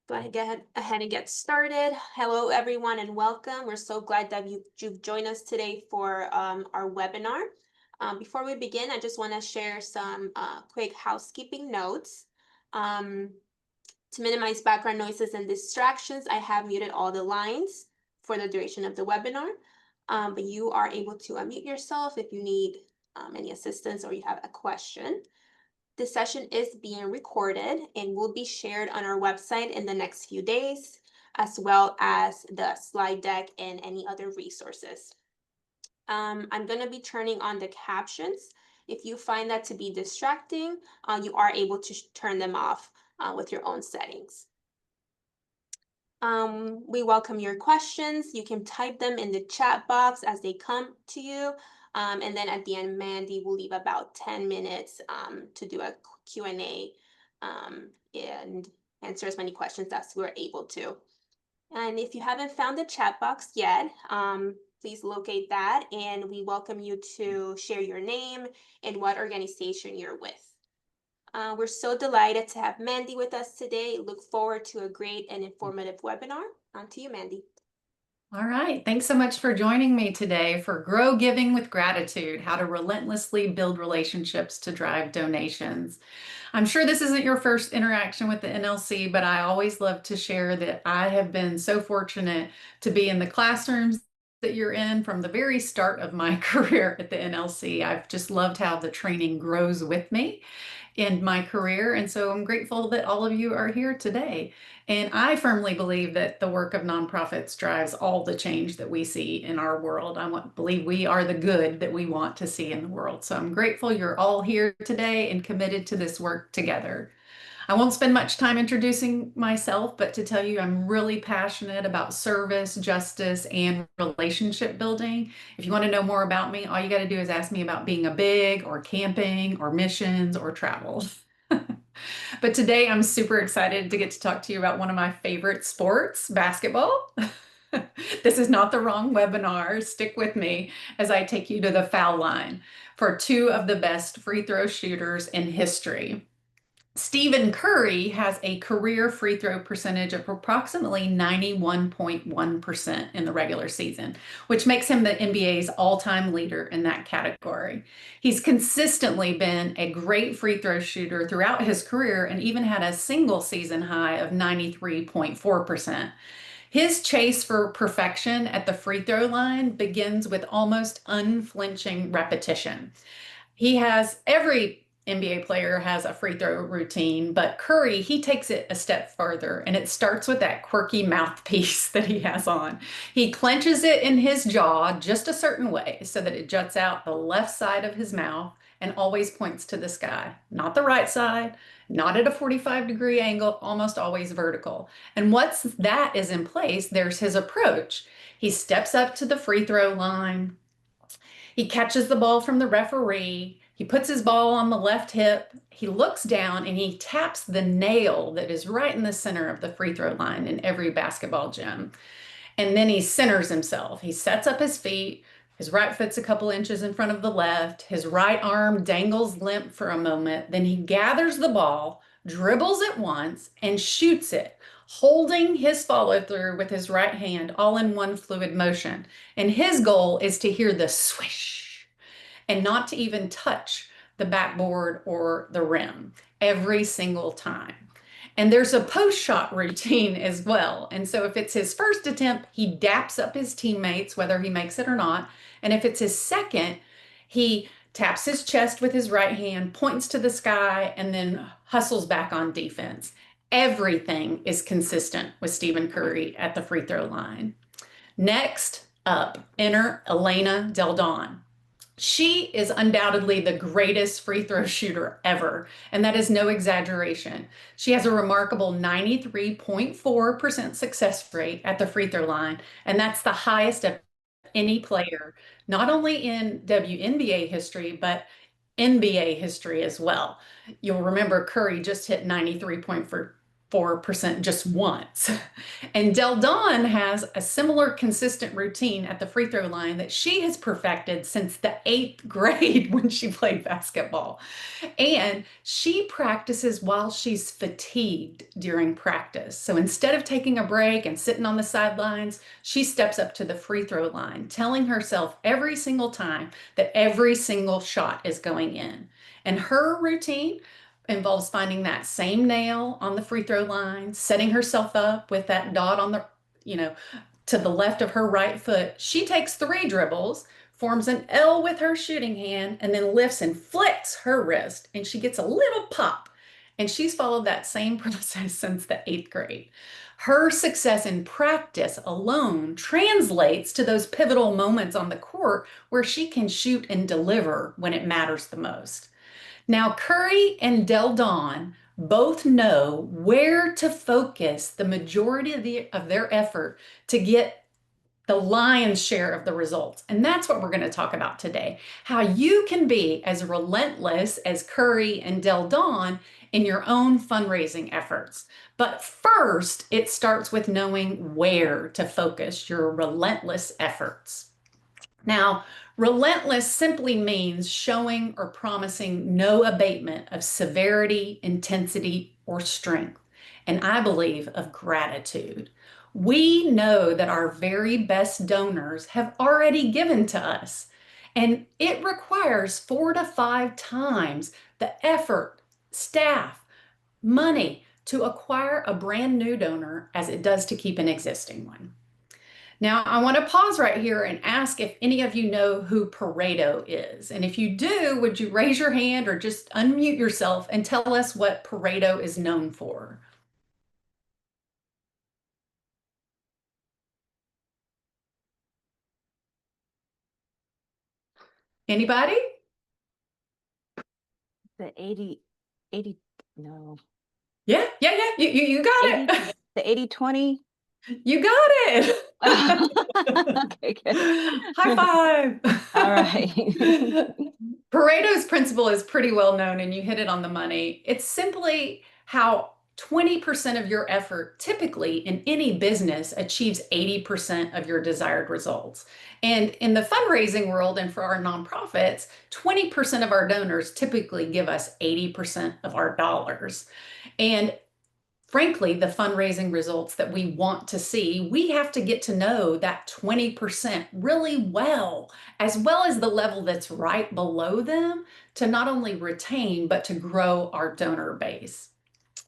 Go ahead, and get started. Hello, everyone, and welcome. We're so glad that you've joined us today for our webinar. Before we begin, I just want to share some quick housekeeping notes. Um, to minimize background noises and distractions, I have muted all the lines for the duration of the webinar, but you are able to unmute yourself if you need any assistance or you have a question. This session is being recorded and will be shared on our website in the next few days, as well as the slide deck and any other resources. I'm going to be turning on the captions. If you find that to be distracting, you are able to turn them off with your own settings. We welcome your questions. You can type them in the chat box as they come to you. And then at the end, Mandy will leave about 10 minutes to do a Q&A and answer as many questions as we're able to. And if you haven't found the chat box yet, please locate that. And we welcome you to share your name and what organization you're with. We're so delighted to have Mandy with us today. Look forward to a great and informative webinar. On to you, Mandy. All right. Thanks so much for joining me today for Grow Giving with Gratitude, how to relentlessly build relationships to drive donations. I'm sure this isn't your first interaction with the NLC, but I always love to share that I have been so fortunate to be in the classrooms that you're in from the very start of my career at the NLC. I've just loved how the training grows with me in my career. And so I'm grateful that all of you are here today. And I firmly believe that the work of nonprofits drives all the change that we see in our world. Believe we are the good that we want to see in the world. So I'm grateful you're all here today and committed to this work together. I won't spend much time introducing myself, but to tell you I'm really passionate about service, justice, and relationship building. If you want to know more about me, all you got to do is ask me about being a big or camping or missions or travel. But today I'm super excited to get to talk to you about one of my favorite sports, basketball. This is not the wrong webinar. Stick with me as I take you to the foul line for two of the best free throw shooters in history. Stephen Curry has a career free throw percentage of approximately 91.1% in the regular season, which makes him the NBA's all-time leader in that category. He's consistently been a great free throw shooter throughout his career and even had a single season high of 93.4%. His chase for perfection at the free throw line begins with almost unflinching repetition. Every NBA player has a free throw routine, but Curry, he takes it a step further, and it starts with that quirky mouthpiece that he has on. He clenches it in his jaw just a certain way so that it juts out the left side of his mouth and always points to the sky, not the right side, not at a 45-degree angle, almost always vertical. And once that is in place, there's his approach. He steps up to the free throw line. He catches the ball from the referee. He puts his ball on the left hip. He looks down and he taps the nail that is right in the center of the free throw line in every basketball gym. And then he centers himself. He sets up his feet. His right foot's a couple inches in front of the left. His right arm dangles limp for a moment. Then he gathers the ball, dribbles it once, and shoots it, holding his follow through with his right hand all in one fluid motion. And his goal is to hear the swish and not to even touch the backboard or the rim every single time. And there's a post shot routine as well. And so if it's his first attempt, he daps up his teammates, whether he makes it or not. And if it's his second, he taps his chest with his right hand, points to the sky, and then hustles back on defense. Everything is consistent with Stephen Curry at the free throw line. Next up, enter Elena Del Don. She is undoubtedly the greatest free throw shooter ever, and that is no exaggeration. She has a remarkable 93.4% success rate at the free throw line, and that's the highest of any player, not only in WNBA history, but NBA history as well. You'll remember Curry just hit 93.4% 4% just once. And Del Dawn has a similar consistent routine at the free throw line that she has perfected since the 8th grade when she played basketball. And she practices while she's fatigued during practice. So instead of taking a break and sitting on the sidelines, she steps up to the free throw line, telling herself every single time that every single shot is going in. And her routine involves finding that same nail on the free throw line, setting herself up with that dot on the, you know, to the left of her right foot. She takes 3 dribbles, forms an L with her shooting hand, and then lifts and flicks her wrist, and she gets a little pop. And she's followed that same process since the 8th grade. Her success in practice alone translates to those pivotal moments on the court where she can shoot and deliver when it matters the most. Now, Curry and Del Don both know where to focus the majority of their effort to get the lion's share of the results. And that's what we're going to talk about today. How you can be as relentless as Curry and Del Don in your own fundraising efforts. But first, it starts with knowing where to focus your relentless efforts. Now, relentless simply means showing or promising no abatement of severity, intensity, or strength, and I believe of gratitude. We know that our very best donors have already given to us, and it requires 4 to 5 times the effort, staff, money to acquire a brand new donor as it does to keep an existing one. Now, I want to pause right here and ask if any of you know who Pareto is. And if you do, would you raise your hand or just unmute yourself and tell us what Pareto is known for? Anybody? The 80, no, Yeah, yeah, yeah. You got 80, it. the 80/20. You got it. Okay, good. High five. All right. Pareto's principle is pretty well known, and you hit it on the money. It's simply how 20% of your effort, typically in any business, achieves 80% of your desired results. And in the fundraising world and for our nonprofits, 20% of our donors typically give us 80% of our dollars. And frankly, the fundraising results that we want to see, we have to get to know that 20% really well as the level that's right below them to not only retain, but to grow our donor base.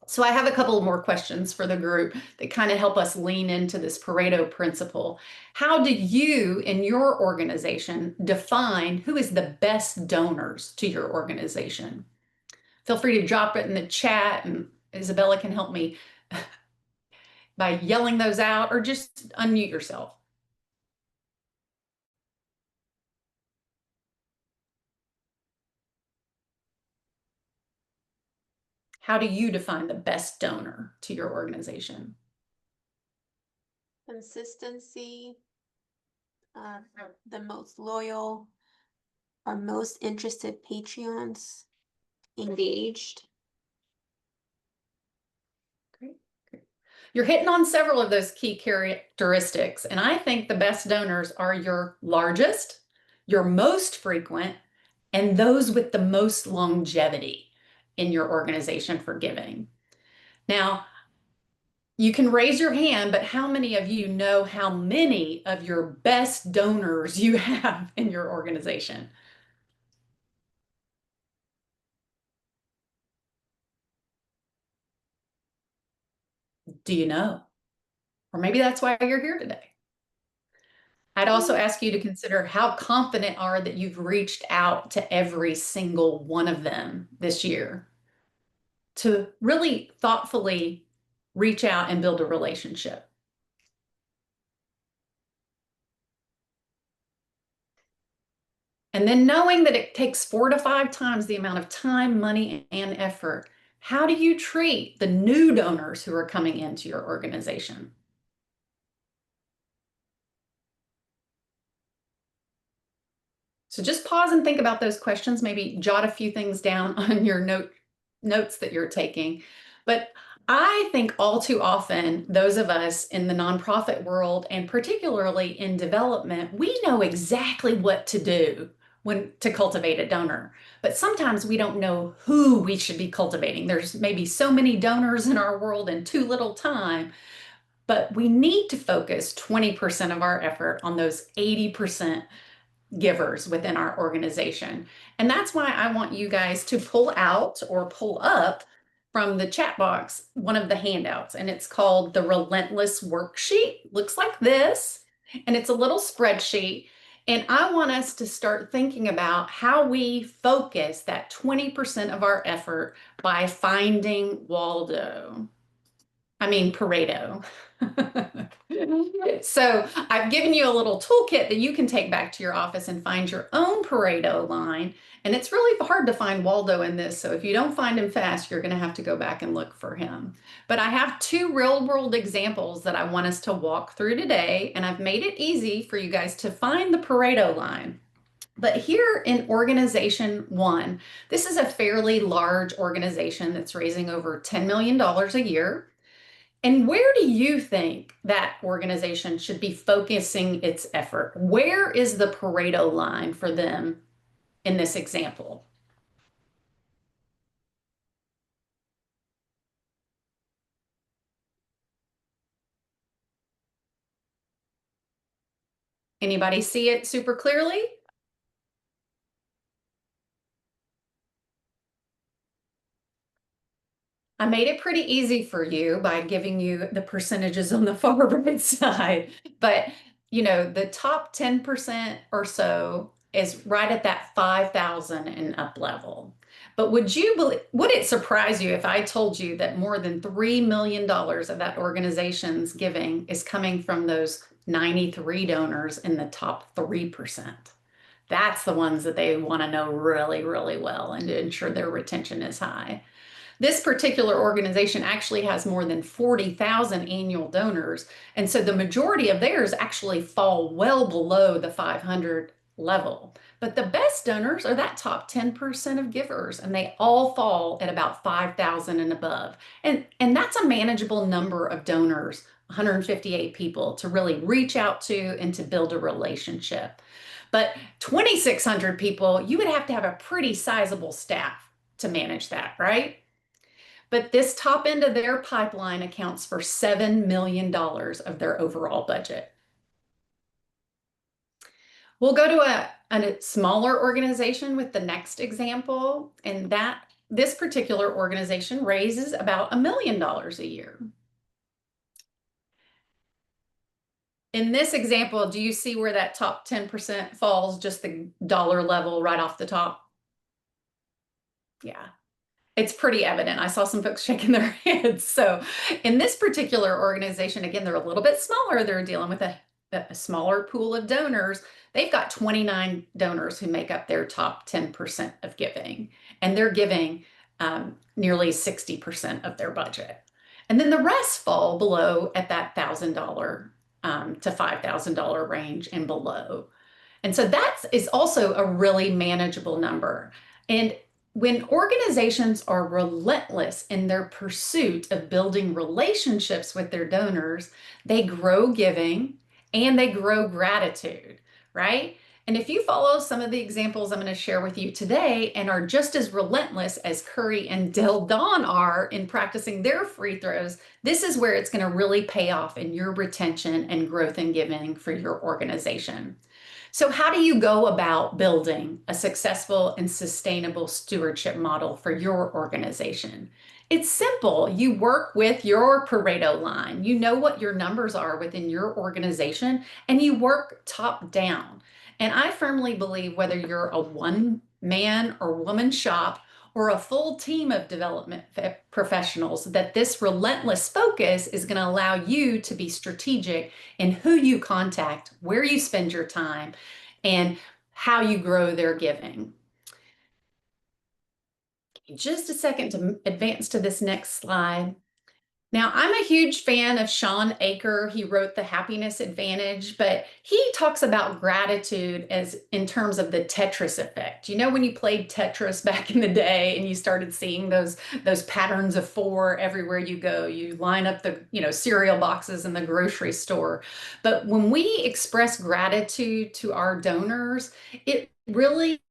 So I have a couple more questions for the group that kind of help us lean into this Pareto principle. How do you in your organization define who is the best donors to your organization? Feel free to drop it in the chat, and Isabella can help me by yelling those out, or just unmute yourself. How do you define the best donor to your organization? Consistency, the most loyal, our most interested Patreons, engaged. Great, great. You're hitting on several of those key characteristics, and I think the best donors are your largest, your most frequent, and those with the most longevity in your organization for giving. Now, you can raise your hand, but how many of you know how many of your best donors you have in your organization? Do you know? Or maybe that's why you're here today. I'd also ask you to consider how confident are that you've reached out to every single one of them this year to really thoughtfully reach out and build a relationship. And then knowing that it takes 4 to 5 times the amount of time, money, and effort, how do you treat the new donors who are coming into your organization? So just pause and think about those questions, maybe jot a few things down on your notes that you're taking. But I think all too often, those of us in the nonprofit world, and particularly in development, we know exactly what to do when to cultivate a donor. But sometimes we don't know who we should be cultivating. There's maybe so many donors in our world and too little time, but we need to focus 20% of our effort on those 80% givers within our organization. And that's why I want you guys to pull out or pull up from the chat box one of the handouts, and it's called the Relentless Worksheet. Looks like this, and it's a little spreadsheet. And I want us to start thinking about how we focus that 20% of our effort by finding Waldo. I mean, Pareto. So I've given you a little toolkit that you can take back to your office and find your own Pareto line. And it's really hard to find Waldo in this. So if you don't find him fast, you're going to have to go back and look for him. But I have two real world examples that I want us to walk through today. And I've made it easy for you guys to find the Pareto line. But here in organization one, this is a fairly large organization that's raising over $10 million a year. And where do you think that organization should be focusing its effort? Where is the Pareto line for them in this example? Anybody see it super clearly? I made it pretty easy for you by giving you the percentages on the far right side. But, the top 10% or so is right at that 5,000 and up level. But would it surprise you if I told you that more than $3 million of that organization's giving is coming from those 93 donors in the top 3%? That's the ones that they want to know really, really well and to ensure their retention is high. This particular organization actually has more than 40,000 annual donors. And so the majority of theirs actually fall well below the 500 level. But the best donors are that top 10% of givers, and they all fall at about 5,000 and above. And that's a manageable number of donors, 158 people, to really reach out to and to build a relationship. But 2,600 people, you would have to have a pretty sizable staff to manage that, right? But this top end of their pipeline accounts for $7 million of their overall budget. We'll go to a smaller organization with the next example, and this particular organization raises about $1 million a year. In this example, do you see where that top 10% falls, just the dollar level right off the top? Yeah. It's pretty evident. I saw some folks shaking their heads. So in this particular organization, again, they're a little bit smaller. They're dealing with a smaller pool of donors. They've got 29 donors who make up their top 10% of giving, and they're giving nearly 60% of their budget. And then the rest fall below at that $1,000 to $5,000 range and below. And so that is also a really manageable number. And when organizations are relentless in their pursuit of building relationships with their donors, they grow giving and they grow gratitude, right? And if you follow some of the examples I'm going to share with you today and are just as relentless as Curry and Del Don are in practicing their free throws, this is where it's going to really pay off in your retention and growth in giving for your organization. So how do you go about building a successful and sustainable stewardship model for your organization? It's simple. You work with your Pareto line. You know what your numbers are within your organization, and you work top down. And I firmly believe whether you're a one-man or woman shop or a full team of development professionals, that this relentless focus is going to allow you to be strategic in who you contact, where you spend your time, and how you grow their giving. Just a second to advance to this next slide. Now, I'm a huge fan of Sean Aker. He wrote The Happiness Advantage, but he talks about gratitude as in terms of the Tetris effect. You know, when you played Tetris back in the day and you started seeing those patterns of four everywhere you go, you line up the, cereal boxes in the grocery store. But when we express gratitude to our donors, it really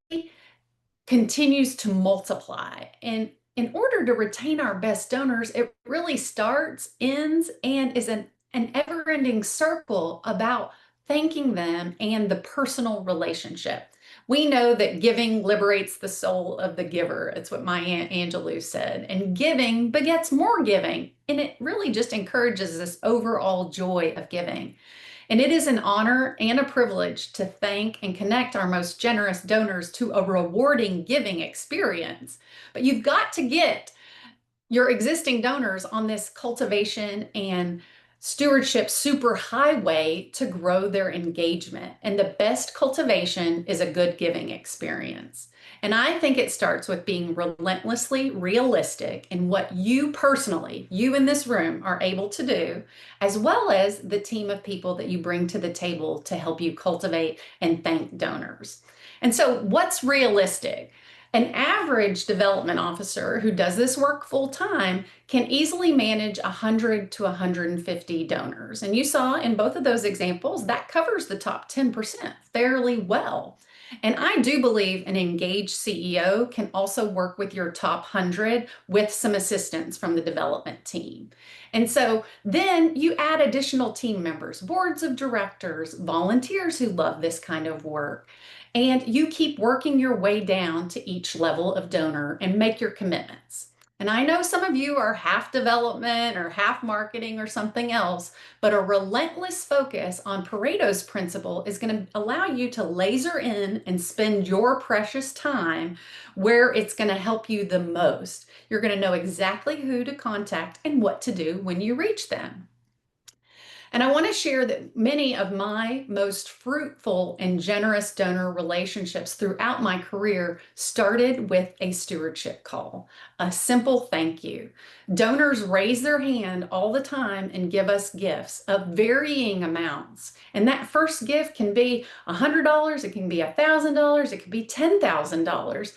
continues to multiply. And in order to retain our best donors, it really starts, ends, and is an ever ending circle about thanking them and the personal relationship. We know that giving liberates the soul of the giver. It's what my Aunt Angelou said. And giving begets more giving. And it really just encourages this overall joy of giving. And it is an honor and a privilege to thank and connect our most generous donors to a rewarding giving experience. But you've got to get your existing donors on this cultivation and stewardship superhighway to grow their engagement. And the best cultivation is a good giving experience. And I think it starts with being relentlessly realistic in what you personally, you in this room, are able to do, as well as the team of people that you bring to the table to help you cultivate and thank donors. And so, what's realistic? An average development officer who does this work full time can easily manage 100 to 150 donors. And you saw in both of those examples that covers the top 10% fairly well. And I do believe an engaged CEO can also work with your top 100 with some assistance from the development team. And so then you add additional team members, boards of directors, volunteers who love this kind of work. And you keep working your way down to each level of donor and make your commitments. And I know some of you are half development or half marketing or something else, but a relentless focus on Pareto's principle is going to allow you to laser in and spend your precious time where it's going to help you the most. You're going to know exactly who to contact and what to do when you reach them. And I want to share that many of my most fruitful and generous donor relationships throughout my career started with a stewardship call, a simple thank you. Donors raise their hand all the time and give us gifts of varying amounts. And that first gift can be $100, it can be $1,000, it could be $10,000.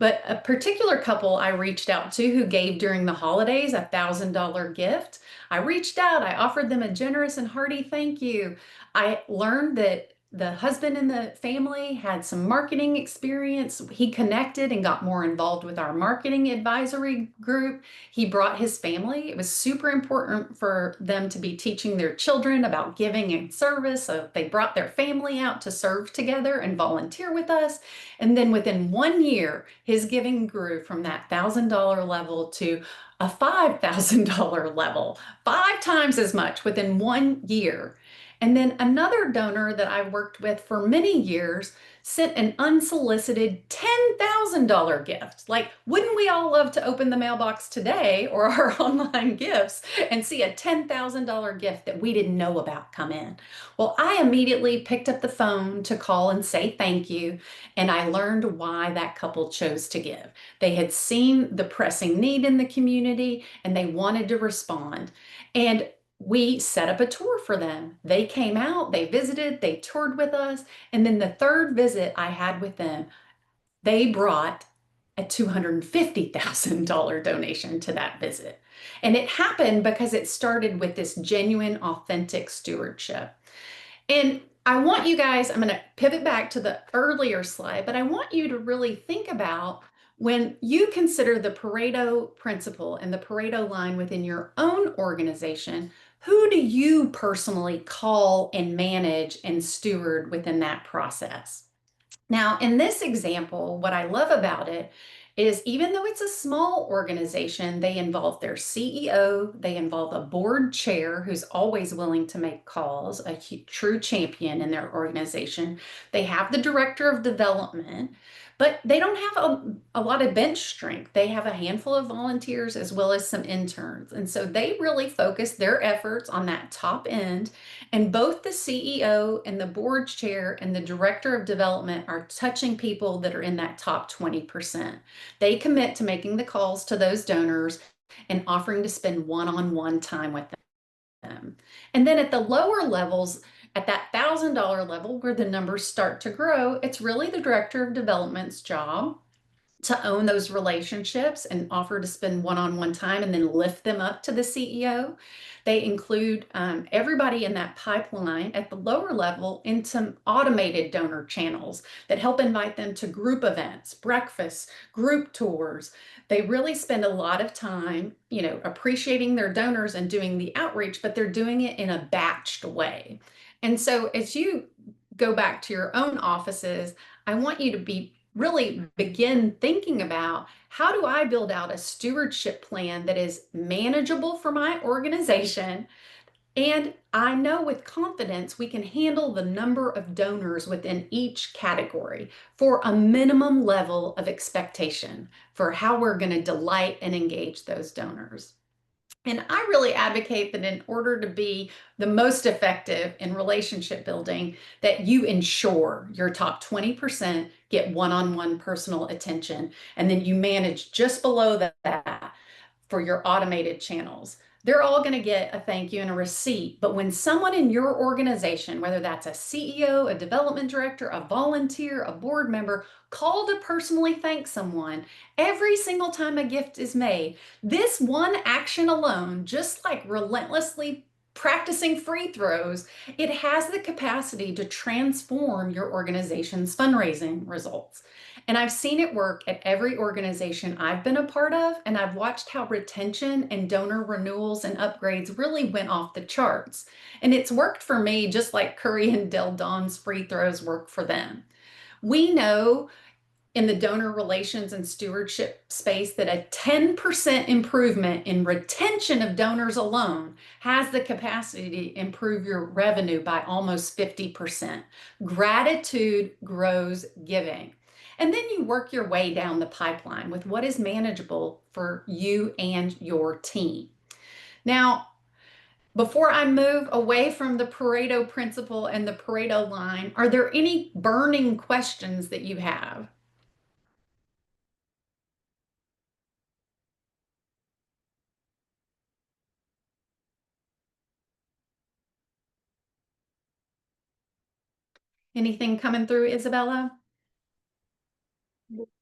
But a particular couple I reached out to who gave during the holidays a $1,000 gift. I reached out, I offered them a generous and hearty thank you. I learned that the husband in the family had some marketing experience. He connected and got more involved with our marketing advisory group. He brought his family. It was super important for them to be teaching their children about giving and service. So they brought their family out to serve together and volunteer with us. And then within 1 year, his giving grew from that $1,000 level to a $5,000 level, 5 times as much within 1 year. And then another donor that I worked with for many years sent an unsolicited $10,000 gift. Like, wouldn't we all love to open the mailbox today or our online gifts and see a $10,000 gift that we didn't know about come in? Well, I immediately picked up the phone to call and say thank you, and I learned why that couple chose to give. They had seen the pressing need in the community and they wanted to respond. And we set up a tour for them. They came out, they visited, they toured with us. And then the third visit I had with them, they brought a $250,000 donation to that visit. And it happened because it started with this genuine, authentic stewardship. And I want you guys, I'm going to pivot back to the earlier slide, but I want you to really think about when you consider the Pareto principle and the Pareto line within your own organization, who do you personally call and manage and steward within that process? Now, in this example, what I love about it is even though it's a small organization, they involve their CEO, they involve a board chair who's always willing to make calls, a true champion in their organization. They have the director of development, but they don't have a lot of bench strength. They have a handful of volunteers as well as some interns. And so they really focus their efforts on that top end. And both the CEO and the board chair and the director of development are touching people that are in that top 20%. They commit to making the calls to those donors. and offering to spend one-on-one time with them. And then at the lower levels, at that $1,000 level where the numbers start to grow, it's really the director of development's job to own those relationships and offer to spend one-on-one time and then lift them up to the CEO. They include everybody in that pipeline at the lower level into automated donor channels that help invite them to group events, breakfasts, group tours. They really spend a lot of time, appreciating their donors and doing the outreach, but they're doing it in a batched way. And so as you go back to your own offices, I want you to really begin thinking about, how do I build out a stewardship plan that is manageable for my organization? And I know with confidence we can handle the number of donors within each category for a minimum level of expectation for how we're going to delight and engage those donors. And I really advocate that in order to be the most effective in relationship building, that you ensure your top 20% get one-on-one personal attention, and then you manage just below that for your automated channels. They're all going to get a thank you and a receipt. But when someone in your organization, whether that's a CEO, a development director, a volunteer, a board member, call to personally thank someone, every single time a gift is made, this one action alone, just like relentlessly practicing free throws, it has the capacity to transform your organization's fundraising results. And I've seen it work at every organization I've been a part of, and I've watched how retention and donor renewals and upgrades really went off the charts. And it's worked for me just like Curry and Del Don's free throws work for them. We know in the donor relations and stewardship space that a 10% improvement in retention of donors alone has the capacity to improve your revenue by almost 50%. Gratitude grows giving. And then you work your way down the pipeline with what is manageable for you and your team. Now, before I move away from the Pareto principle and the Pareto line, are there any burning questions that you have? Anything coming through, Isabella?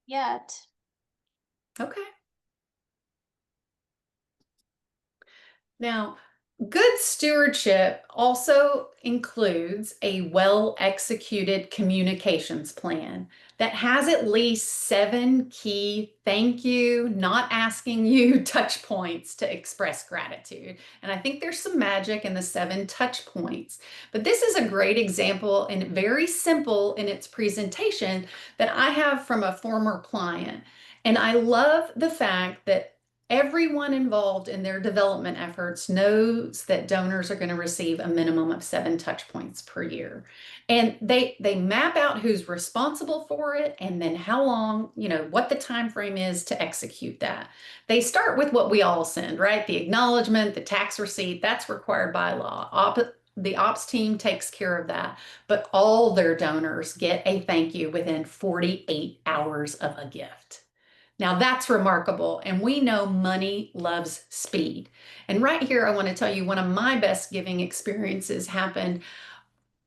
Yet. Okay. Now, good stewardship also includes a well-executed communications plan that has at least 7 key thank you, not asking you touch points to express gratitude. And I think there's some magic in the 7 touch points. But this is a great example and very simple in its presentation that I have from a former client. And I love the fact that everyone involved in their development efforts knows that donors are going to receive a minimum of 7 touch points per year. And they map out who's responsible for it and then how long, what the time frame is to execute that. They start with what we all send, right? The acknowledgement, the tax receipt, that's required by law. The ops team takes care of that, but all their donors get a thank you within 48 hours of a gift. Now that's remarkable, and we know money loves speed. And right here, I want to tell you one of my best giving experiences happened.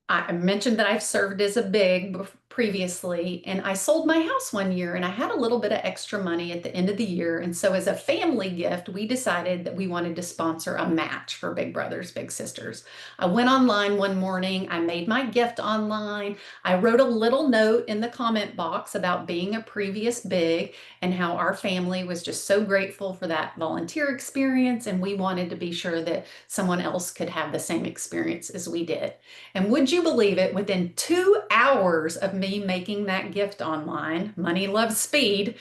I mentioned that I've served as a big previously, and I sold my house one year and I had a little bit of extra money at the end of the year. And so as a family gift, we decided that we wanted to sponsor a match for Big Brothers Big Sisters. I went online one morning, I made my gift online. I wrote a little note in the comment box about being a previous big and how our family was just so grateful for that volunteer experience, and we wanted to be sure that someone else could have the same experience as we did. And would you believe it, within 2 hours of me making that gift online, money loves speed,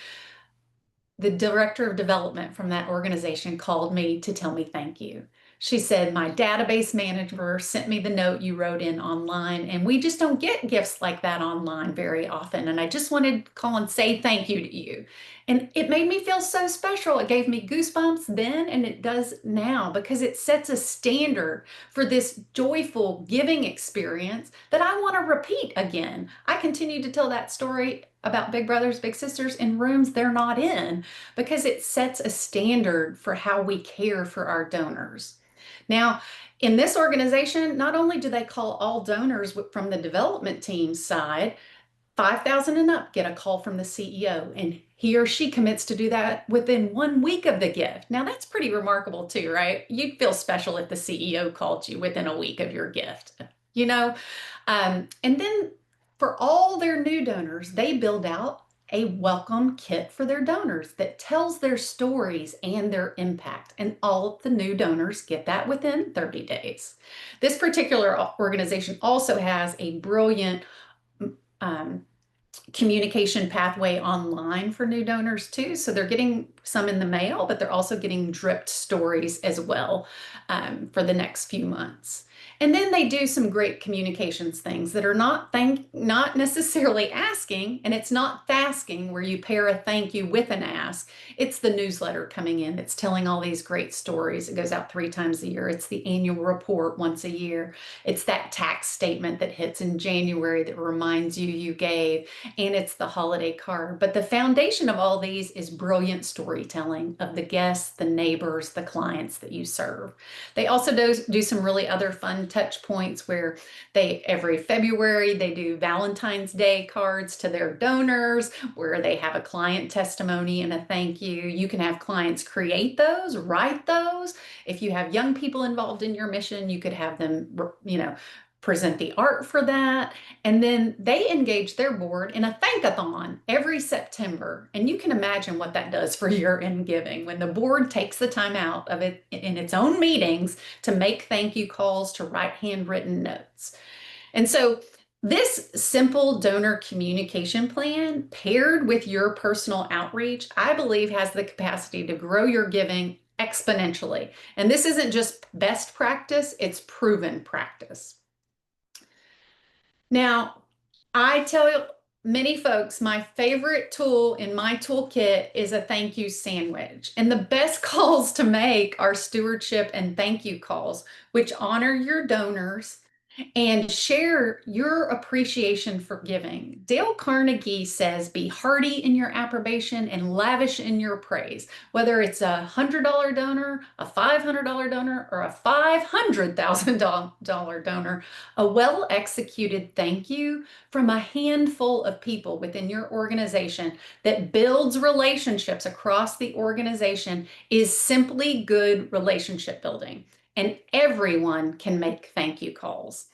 the director of development from that organization called me to tell me thank you. She said, my database manager sent me the note you wrote in online, and we just don't get gifts like that online very often. And I just wanted to call and say thank you to you. And it made me feel so special. It gave me goosebumps then, and it does now, because it sets a standard for this joyful giving experience that I want to repeat again. I continue to tell that story about big brothers, big sisters in rooms they're not in, because it sets a standard for how we care for our donors. Now, in this organization, not only do they call all donors from the development team side, 5,000 and up get a call from the CEO, and he or she commits to do that within 1 week of the gift. Now, that's pretty remarkable too, right? You'd feel special if the CEO called you within a week of your gift, you know? And then for all their new donors, they build out a welcome kit for their donors that tells their stories and their impact. And all the new donors get that within 30 days. This particular organization also has a brilliant um, communication pathway online for new donors too. So they're getting some in the mail, but they're also getting dripped stories as well for the next few months. And then they do some great communications things that are not necessarily asking, and it's not tasking where you pair a thank you with an ask. It's the newsletter coming in that's telling all these great stories. It goes out 3 times a year. It's the annual report once a year. It's that tax statement that hits in January that reminds you you gave, and it's the holiday card. But the foundation of all these is brilliant storytelling of the guests, the neighbors, the clients that you serve. They also do some really other fun touch points where every February, they do Valentine's Day cards to their donors where they have a client testimony and a thank you. You can have clients create those, write those. If you have young people involved in your mission, you could have them, present the art for that. And then they engage their board in a thankathon every September. And you can imagine what that does for year-end giving when the board takes the time out of it in its own meetings to make thank you calls, to write handwritten notes. And so this simple donor communication plan paired with your personal outreach, I believe has the capacity to grow your giving exponentially. And this isn't just best practice, it's proven practice. Now, I tell many folks my favorite tool in my toolkit is a thank you sandwich. And the best calls to make are stewardship and thank you calls, which honor your donors and share your appreciation for giving. Dale Carnegie says, be hearty in your approbation and lavish in your praise. Whether it's a $100 donor, a $500 donor, or a $500,000 donor, a well-executed thank you from a handful of people within your organization that builds relationships across the organization is simply good relationship building. And everyone can make thank you calls.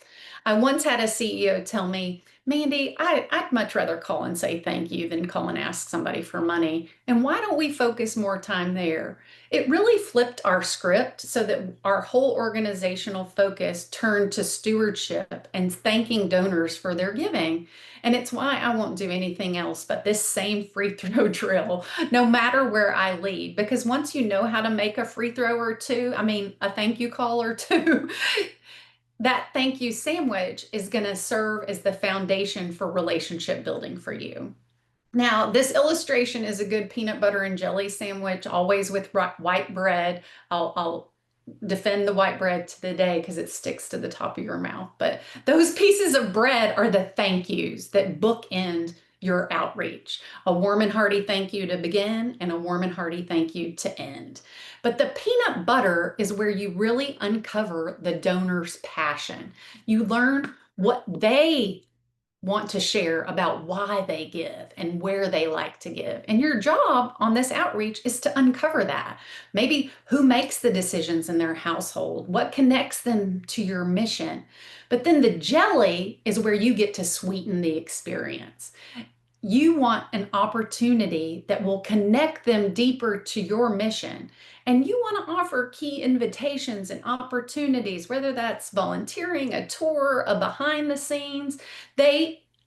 I once had a CEO tell me, Mandy, I'd much rather call and say thank you than call and ask somebody for money. And why don't we focus more time there? It really flipped our script so that our whole organizational focus turned to stewardship and thanking donors for their giving. And it's why I won't do anything else but this same free throw drill, no matter where I lead. Because once you know how to make a free throw or two, a thank you call or two, that thank you sandwich is going to serve as the foundation for relationship building for you. Now, this illustration is a good peanut butter and jelly sandwich, always with white bread. I'll defend the white bread to the day because it sticks to the top of your mouth. But those pieces of bread are the thank yous that bookend your outreach. A warm and hearty thank you to begin and a warm and hearty thank you to end. But the peanut butter is where you really uncover the donor's passion. You learn what they want to share about why they give and where they like to give. And your job on this outreach is to uncover that. Maybe who makes the decisions in their household, what connects them to your mission. But then the jelly is where you get to sweeten the experience. You want an opportunity that will connect them deeper to your mission. And you want to offer key invitations and opportunities, whether that's volunteering, a tour, a behind the scenes.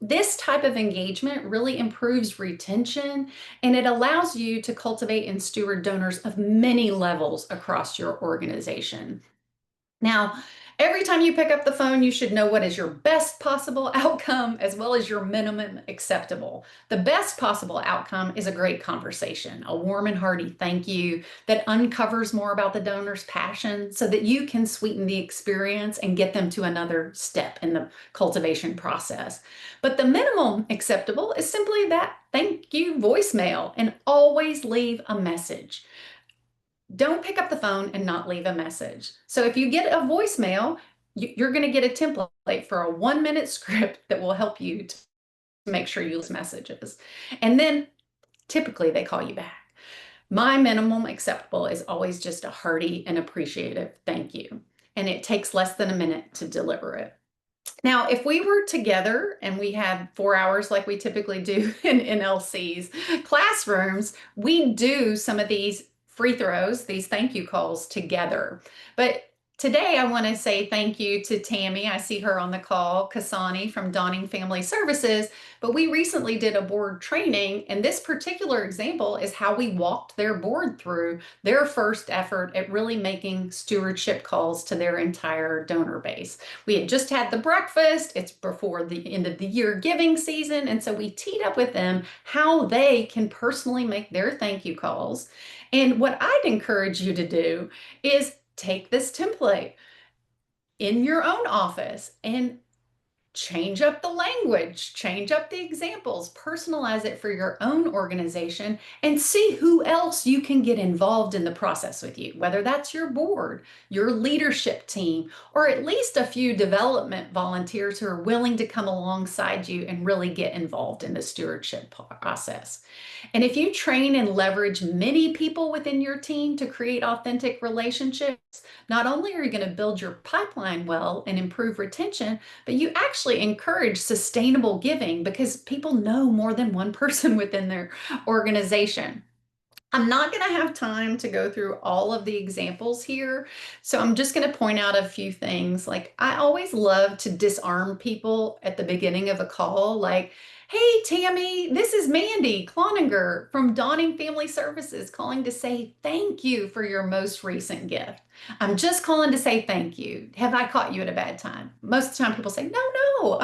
This type of engagement really improves retention, and it allows you to cultivate and steward donors of many levels across your organization. Now, every time you pick up the phone, you should know what is your best possible outcome as well as your minimum acceptable. The best possible outcome is a great conversation, a warm and hearty thank you that uncovers more about the donor's passion so that you can sweeten the experience and get them to another step in the cultivation process. But the minimum acceptable is simply that thank you voicemail, and always leave a message. Don't pick up the phone and not leave a message. So if you get a voicemail, you're going to get a template for a 1-minute script that will help you to make sure you lose messages. And then typically they call you back. My minimum acceptable is always just a hearty and appreciative thank you. And it takes less than a minute to deliver it. Now, if we were together and we had 4 hours like we typically do in NLC's classrooms, we do some of these free throws, these thank you calls together. But today I want to say thank you to Tammy. I see her on the call, Kasani from Dawning Family Services. But we recently did a board training, and this particular example is how we walked their board through their first effort at really making stewardship calls to their entire donor base. We had just had the breakfast. It's before the end of the year giving season. And so we teed up with them how they can personally make their thank you calls. And what I'd encourage you to do is take this template in your own office and change up the language, change up the examples, personalize it for your own organization, and see who else you can get involved in the process with you, whether that's your board, your leadership team, or at least a few development volunteers who are willing to come alongside you and really get involved in the stewardship process. And if you train and leverage many people within your team to create authentic relationships, not only are you going to build your pipeline well and improve retention, but you actually encourage sustainable giving because people know more than one person within their organization. I'm not going to have time to go through all of the examples here, so I'm just going to point out a few things. Like, I always love to disarm people at the beginning of a call, like, hey, Tammy, this is Mandy Cloninger from Dawning Family Services calling to say thank you for your most recent gift. I'm just calling to say thank you. Have I caught you at a bad time? Most of the time people say, no,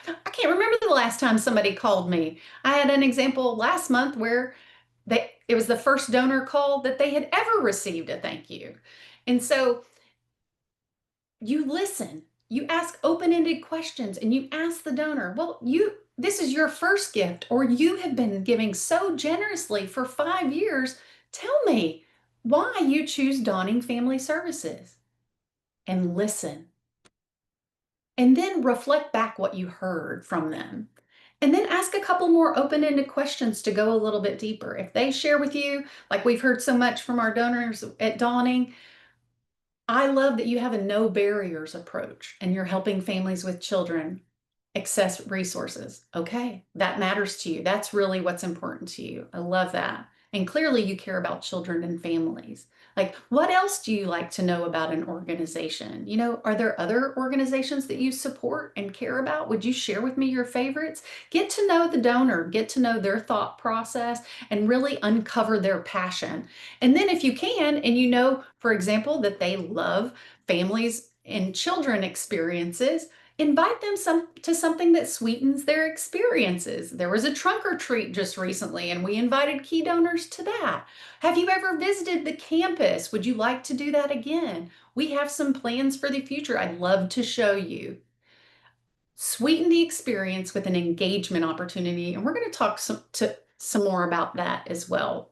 I can't remember the last time somebody called me. I had an example last month where it was the first donor call that they had ever received a thank you. And so you listen, you ask open-ended questions, and you ask the donor, well, this is your first gift, or you have been giving so generously for 5 years. Tell me why you choose Dawning Family Services. And listen. And then reflect back what you heard from them. And then ask a couple more open-ended questions to go a little bit deeper. If they share with you, like we've heard so much from our donors at Dawning, I love that you have a no barriers approach and you're helping families with children access resources. Okay, that matters to you. That's really what's important to you. I love that. And clearly you care about children and families. Like, what else do you like to know about an organization? Are there other organizations that you support and care about? Would you share with me your favorites? Get to know the donor, get to know their thought process, and really uncover their passion. And then if you can, and for example, that they love families and children experiences, invite them to something that sweetens their experiences. There was a trunk or treat just recently, and we invited key donors to that. Have you ever visited the campus? Would you like to do that again? We have some plans for the future I'd love to show you. Sweeten the experience with an engagement opportunity, and we're going to talk some more about that as well,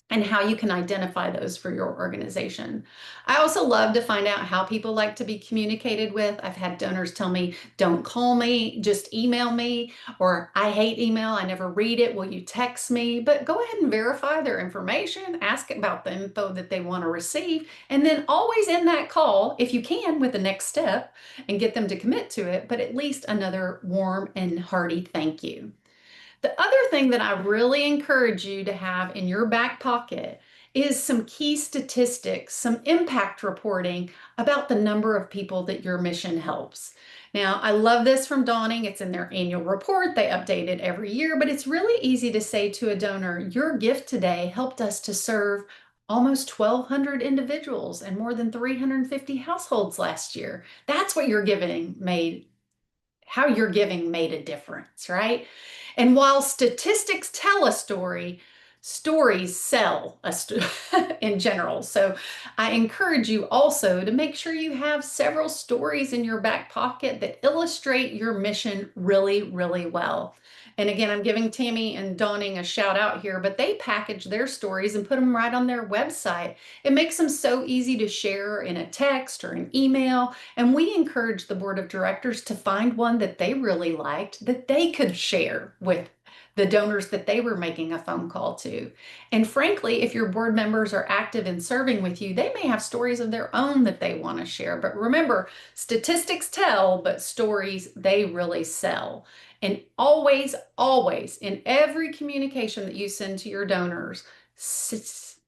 and how you can identify those for your organization. I also love to find out how people like to be communicated with. I've had donors tell me, don't call me, just email me, or I hate email, I never read it, will you text me? But go ahead and verify their information, ask about the info that they want to receive, and then always end that call, if you can, with the next step and get them to commit to it, but at least another warm and hearty thank you. The other thing that I really encourage you to have in your back pocket is some key statistics, some impact reporting about the number of people that your mission helps. Now, I love this from Dawning. It's in their annual report. They update it every year, but it's really easy to say to a donor, your gift today helped us to serve almost 1,200 individuals and more than 350 households last year. That's what how your giving made a difference, right? And while statistics tell a story, stories sell in general. So I encourage you also to make sure you have several stories in your back pocket that illustrate your mission really, really well. And again, I'm giving Tammy and Dawning a shout out here, but they package their stories and put them right on their website. It makes them so easy to share in a text or an email. And we encourage the board of directors to find one that they really liked that they could share with the donors that they were making a phone call to. And frankly, if your board members are active in serving with you, they may have stories of their own that they want to share. But remember, statistics tell, but stories, they really sell. And always, always, in every communication that you send to your donors,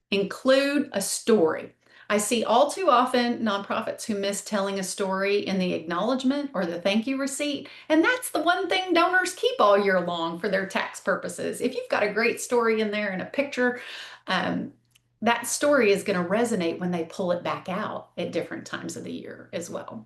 include a story. I see all too often nonprofits who miss telling a story in the acknowledgement or the thank you receipt. And that's the one thing donors keep all year long for their tax purposes. If you've got a great story in there and a picture, that story is going to resonate when they pull it back out at different times of the year as well.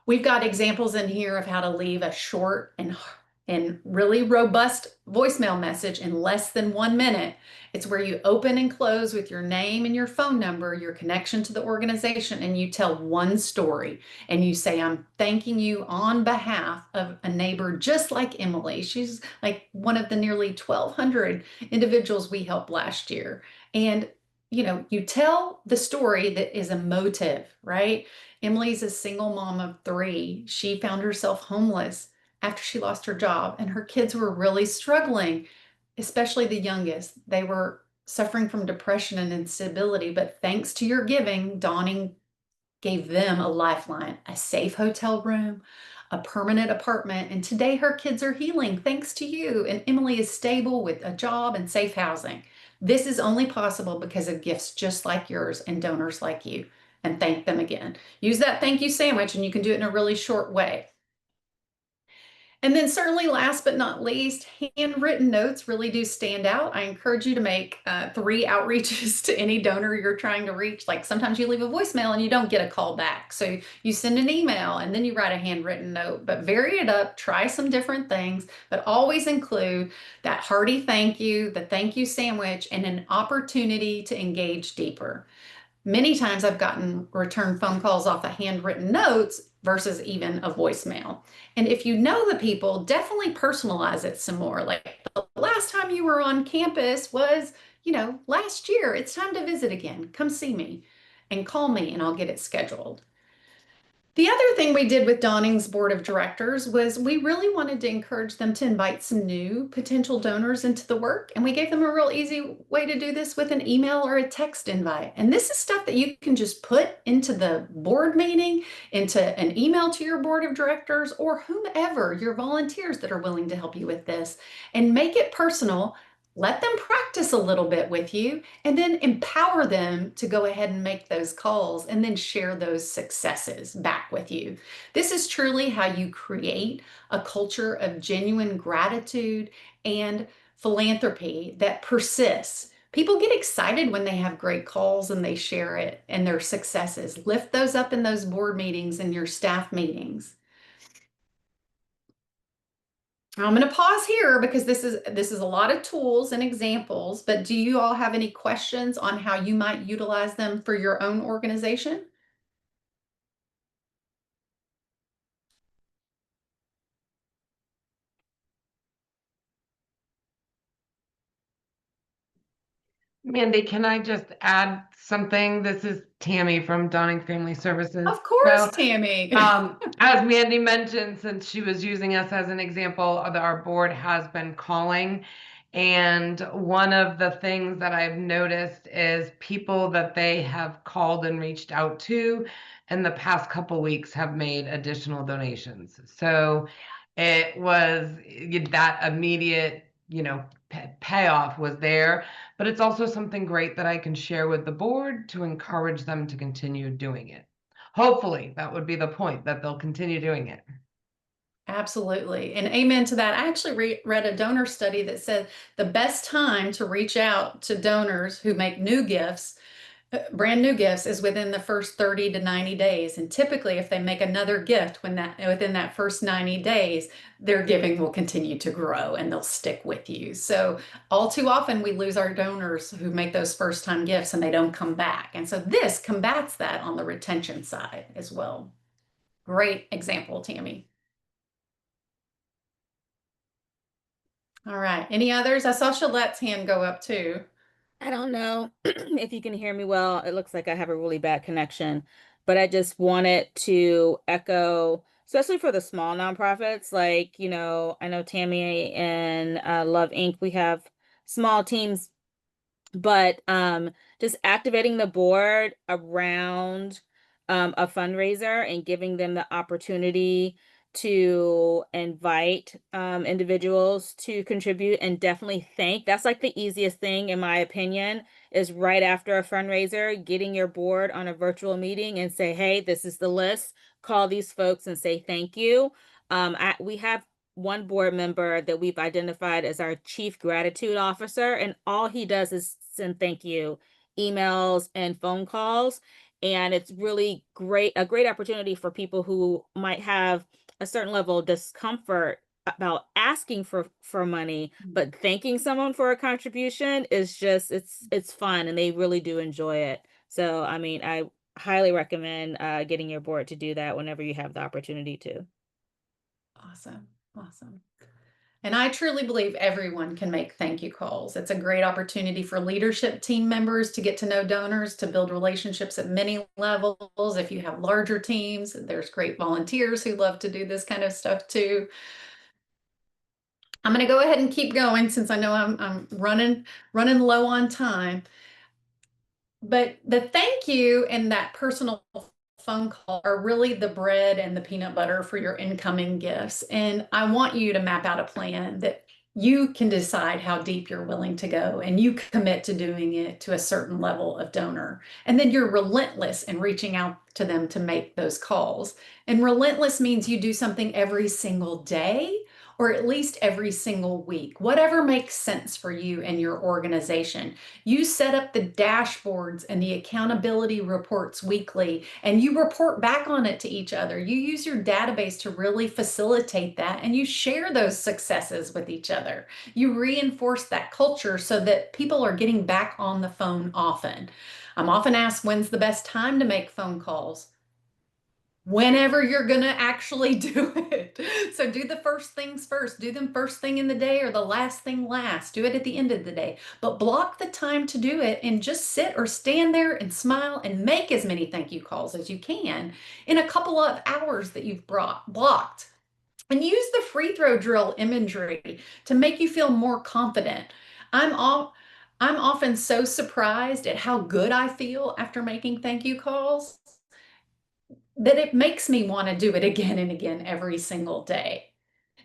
We've got examples in here of how to leave a short and really robust voicemail message in less than 1 minute. It's where you open and close with your name and your phone number, your connection to the organization, and you tell one story. And you say, I'm thanking you on behalf of a neighbor just like Emily. She's like one of the nearly 1,200 individuals we helped last year. And you tell the story that is emotive, right? Emily's a single mom of 3. She found herself homeless after she lost her job, and her kids were really struggling, especially the youngest. They were suffering from depression and instability, but thanks to your giving, Dawning gave them a lifeline, a safe hotel room, a permanent apartment, and today her kids are healing thanks to you, and Emily is stable with a job and safe housing. This is only possible because of gifts just like yours and donors like you. And thank them again. Use that thank you sandwich, and you can do it in a really short way. And then certainly last but not least, handwritten notes really do stand out. I encourage you to make 3 outreaches to any donor you're trying to reach. Like sometimes you leave a voicemail and you don't get a call back. So you send an email and then you write a handwritten note, but vary it up, try some different things, but always include that hearty thank you, the thank you sandwich, and an opportunity to engage deeper. Many times I've gotten return phone calls off of handwritten notes versus even a voicemail. And if you know the people, definitely personalize it some more. Like the last time you were on campus was, last year. It's time to visit again. Come see me and call me and I'll get it scheduled. The other thing we did with Dawning's board of directors was we really wanted to encourage them to invite some new potential donors into the work. And we gave them a real easy way to do this with an email or a text invite. And this is stuff that you can just put into the board meeting, into an email to your board of directors or whomever, your volunteers that are willing to help you with this, and make it personal. Let them practice a little bit with you and then empower them to go ahead and make those calls and then share those successes back with you. This is truly how you create a culture of genuine gratitude and philanthropy that persists. People get excited when they have great calls and they share it and their successes. Lift those up in those board meetings and your staff meetings. I'm going to pause here because this is a lot of tools and examples, but do you all have any questions on how you might utilize them for your own organization? Mandy, can I just add something? This is Tammy from Dawning Family Services. Of course, So, Tammy. as Mandy mentioned, since she was using us as an example, our board has been calling. And one of the things that I've noticed is people that they have called and reached out to in the past couple weeks have made additional donations. So it was that immediate, payoff was there. But it's also something great that I can share with the board to encourage them to continue doing it. Hopefully, that would be the point, that they'll continue doing it. Absolutely. And amen to that. I actually read a donor study that said the best time to reach out to donors who make new gifts, brand new gifts, is within the first 30 to 90 days. And typically, if they make another gift within that first 90 days, their giving will continue to grow and they'll stick with you. So all too often we lose our donors who make those first time gifts and they don't come back. And so this combats that on the retention side as well. Great example, Tammy. All right. Any others? I saw Shalette's hand go up too. I don't know if you can hear me well. It looks like I have a really bad connection, but I just wanted to echo, especially for the small nonprofits, like, I know Tammy and Love Inc., we have small teams, but just activating the board around a fundraiser and giving them the opportunity to invite individuals to contribute and definitely thank. That's like the easiest thing, in my opinion, is right after a fundraiser, getting your board on a virtual meeting and say, hey, this is the list. Call these folks and say thank you. We have one board member that we've identified as our chief gratitude officer, and all he does is send thank you emails and phone calls. And it's really a great opportunity for people who might have a certain level of discomfort about asking for money, but thanking someone for a contribution is just it's fun and they really do enjoy it. So I mean, I highly recommend getting your board to do that whenever you have the opportunity to. Awesome. Awesome. And I truly believe everyone can make thank you calls. It's a great opportunity for leadership team members to get to know donors, to build relationships at many levels. If you have larger teams, there's great volunteers who love to do this kind of stuff too. I'm going to go ahead and keep going since I know I'm running low on time. But the thank you and that personal phone call are really the bread and the peanut butter for your incoming gifts. And I want you to map out a plan that you can decide how deep you're willing to go and you commit to doing it to a certain level of donor. And then you're relentless in reaching out to them to make those calls. And relentless means you do something every single day or at least every single week, whatever makes sense for you and your organization. You set up the dashboards and the accountability reports weekly, and you report back on it to each other. You use your database to really facilitate that, and you share those successes with each other. You reinforce that culture so that people are getting back on the phone often. I'm often asked, when's the best time to make phone calls? Whenever you're going to actually do it. So do the first things first. Do them first thing in the day or the last thing last. Do it at the end of the day. But block the time to do it and just sit or stand there and smile and make as many thank you calls as you can in a couple of hours that you've blocked. And use the free throw drill imagery to make you feel more confident. I'm often so surprised at how good I feel after making thank you calls that it makes me want to do it again and again every single day.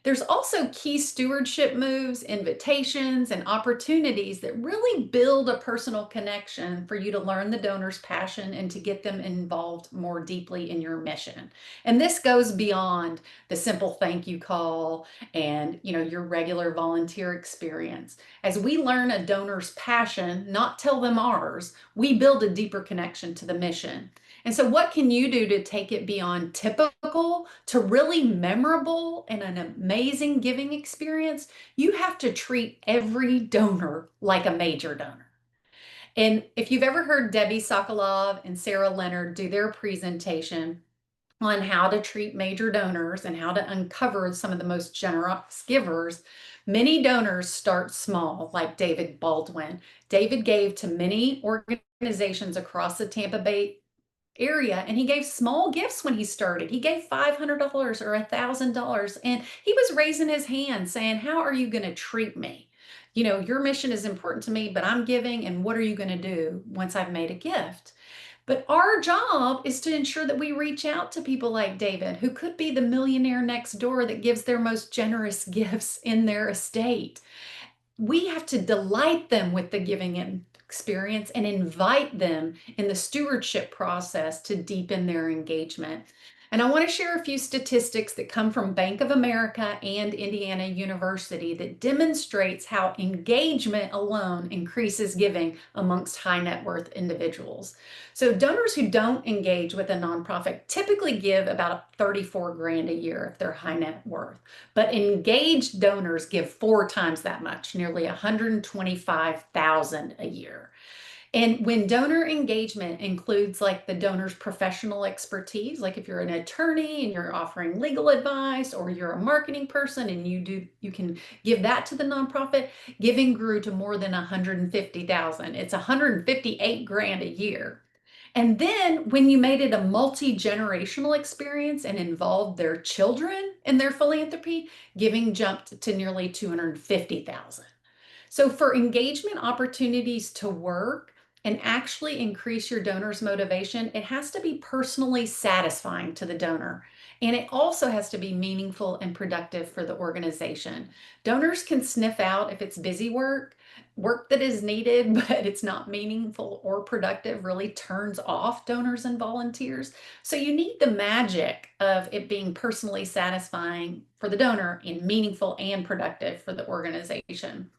There's also key stewardship moves, invitations, and opportunities that really build a personal connection for you to learn the donor's passion and to get them involved more deeply in your mission. And this goes beyond the simple thank you call and, your regular volunteer experience. As we learn a donor's passion, not tell them ours, we build a deeper connection to the mission. And so what can you do to take it beyond typical to really memorable and an amazing giving experience? You have to treat every donor like a major donor. And if you've ever heard Debbie Sokolov and Sarah Leonard do their presentation on how to treat major donors and how to uncover some of the most generous givers, many donors start small, like David Baldwin. David gave to many organizations across the Tampa Bay area, and he gave small gifts when he started. He gave $500 or $1,000, and he was raising his hand saying, how are you going to treat me? Your mission is important to me, but I'm giving, and what are you going to do once I've made a gift? But our job is to ensure that we reach out to people like David, who could be the millionaire next door that gives their most generous gifts in their estate. We have to delight them with the giving experience and invite them in the stewardship process to deepen their engagement. And I want to share a few statistics that come from Bank of America and Indiana University that demonstrates how engagement alone increases giving amongst high net worth individuals. So donors who don't engage with a nonprofit typically give about 34 grand a year if they're high net worth. But engaged donors give 4 times that much, nearly 125,000 a year. And when donor engagement includes like the donor's professional expertise, like if you're an attorney and you're offering legal advice, or you're a marketing person and you can give that to the nonprofit, giving grew to more than 150,000. It's 158 grand a year. And then when you made it a multi-generational experience and involved their children in their philanthropy, giving jumped to nearly 250,000. So for engagement opportunities to work and actually increase your donor's motivation, it has to be personally satisfying to the donor. And it also has to be meaningful and productive for the organization. Donors can sniff out if it's busy work, work that is needed, but it's not meaningful or productive, really turns off donors and volunteers. So you need the magic of it being personally satisfying for the donor and meaningful and productive for the organization.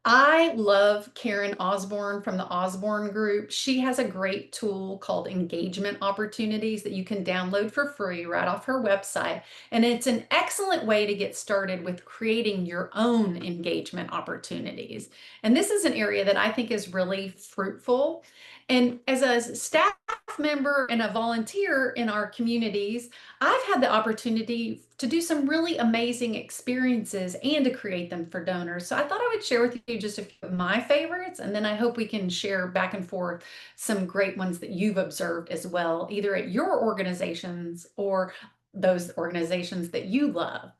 I love Karen Osborne from the Osborne Group. She has a great tool called Engagement Opportunities that you can download for free right off her website. And it's an excellent way to get started with creating your own engagement opportunities. And this is an area that I think is really fruitful. And as a staff member and a volunteer in our communities, I've had the opportunity to do some really amazing experiences and to create them for donors. So I thought I would share with you just a few of my favorites, and then I hope we can share back and forth some great ones that you've observed as well, either at your organizations or those organizations that you love.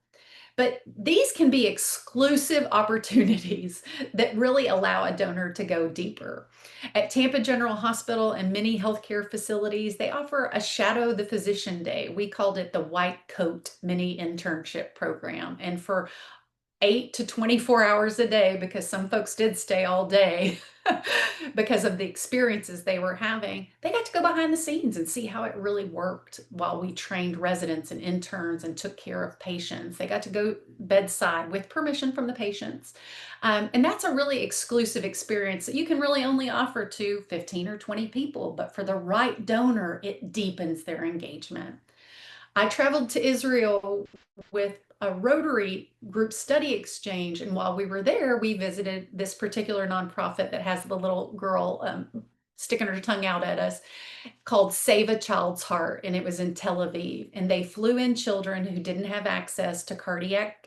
But these can be exclusive opportunities that really allow a donor to go deeper. At Tampa General Hospital and many healthcare facilities, they offer a Shadow the Physician Day. We called it the White Coat Mini Internship Program. And for 8 to 24 hours a day, because some folks did stay all day because of the experiences they were having, they got to go behind the scenes and see how it really worked while we trained residents and interns and took care of patients. They got to go bedside with permission from the patients. And that's a really exclusive experience that you can really only offer to 15 or 20 people, but for the right donor, it deepens their engagement. I traveled to Israel with a Rotary group study exchange. And while we were there, we visited this particular nonprofit that has the little girl sticking her tongue out at us, called Save a Child's Heart. And it was in Tel Aviv. And they flew in children who didn't have access to cardiac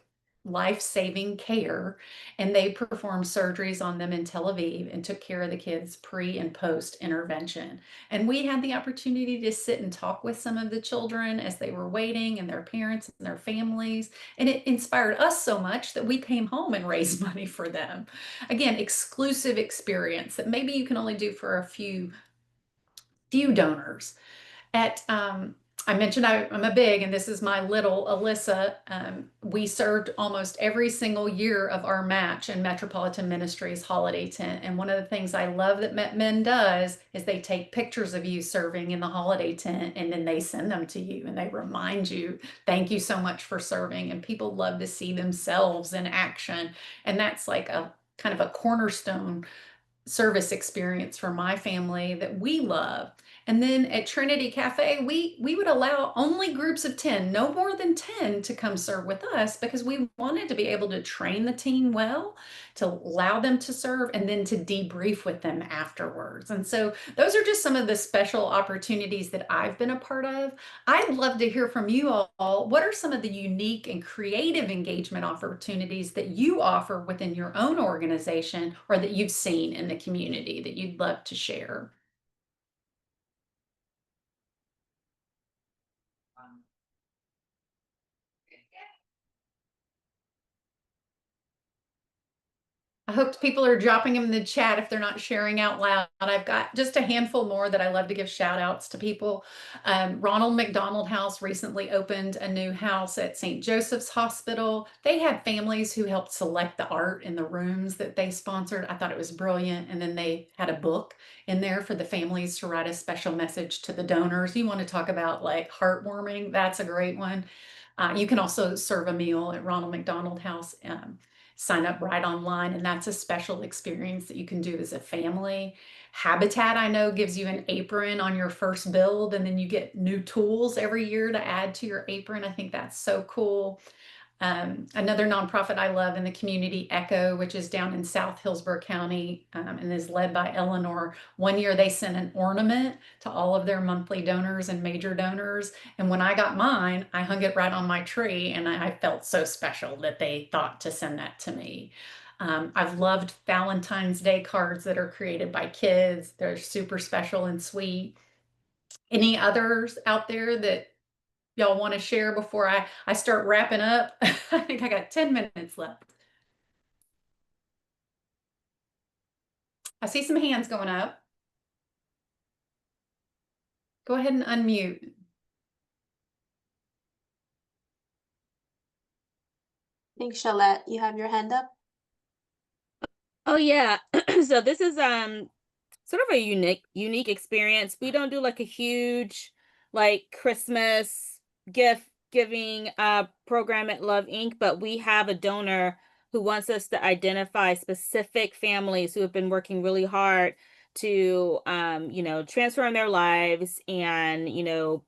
life-saving care, and they performed surgeries on them in Tel Aviv and took care of the kids pre and post intervention. And we had the opportunity to sit and talk with some of the children as they were waiting, and their parents and their families. And it inspired us so much that we came home and raised money for them. Again, exclusive experience that maybe you can only do for a few donors. At I mentioned I'm a big, and this is my little Alyssa. We served almost every single year of our match in Metropolitan Ministries holiday tent. And one of the things I love that Men does is they take pictures of you serving in the holiday tent, and then they send them to you and they remind you, thank you so much for serving. And people love to see themselves in action. And that's like a kind of a cornerstone service experience for my family that we love. And then at Trinity Cafe, we would allow only groups of 10, no more than 10, to come serve with us, because we wanted to be able to train the team well, to allow them to serve, and then to debrief with them afterwards. And so those are just some of the special opportunities that I've been a part of. I'd love to hear from you all. What are some of the unique and creative engagement opportunities that you offer within your own organization, or that you've seen in the community that you'd love to share? I hope people are dropping them in the chat if they're not sharing out loud. I've got just a handful more that I love to give shout outs to people. Ronald McDonald House recently opened a new house at St. Joseph's Hospital. They had families who helped select the art in the rooms that they sponsored. I thought it was brilliant. And then they had a book in there for the families to write a special message to the donors. You want to talk about like heartwarming? That's a great one. You can also serve a meal at Ronald McDonald House. Sign up right online, and that's a special experience that you can do as a family. Habitat, I know, gives you an apron on your first build, and then you get new tools every year to add to your apron. I think that's so cool. Another nonprofit I love in the community, Echo, which is down in South Hillsborough County, and is led by Eleanor. One year they sent an ornament to all of their monthly donors and major donors. And when I got mine, I hung it right on my tree, and I felt so special that they thought to send that to me. I've loved Valentine's Day cards that are created by kids. They're super special and sweet. Any others out there that y'all want to share before I start wrapping up? I think I got 10 minutes left. I see some hands going up. Go ahead and unmute. I think Shalette, you have your hand up. Oh yeah. So this is sort of a unique experience. We don't do like a huge like Christmas gift giving program at Love Inc., but we have a donor who wants us to identify specific families who have been working really hard to transform their lives and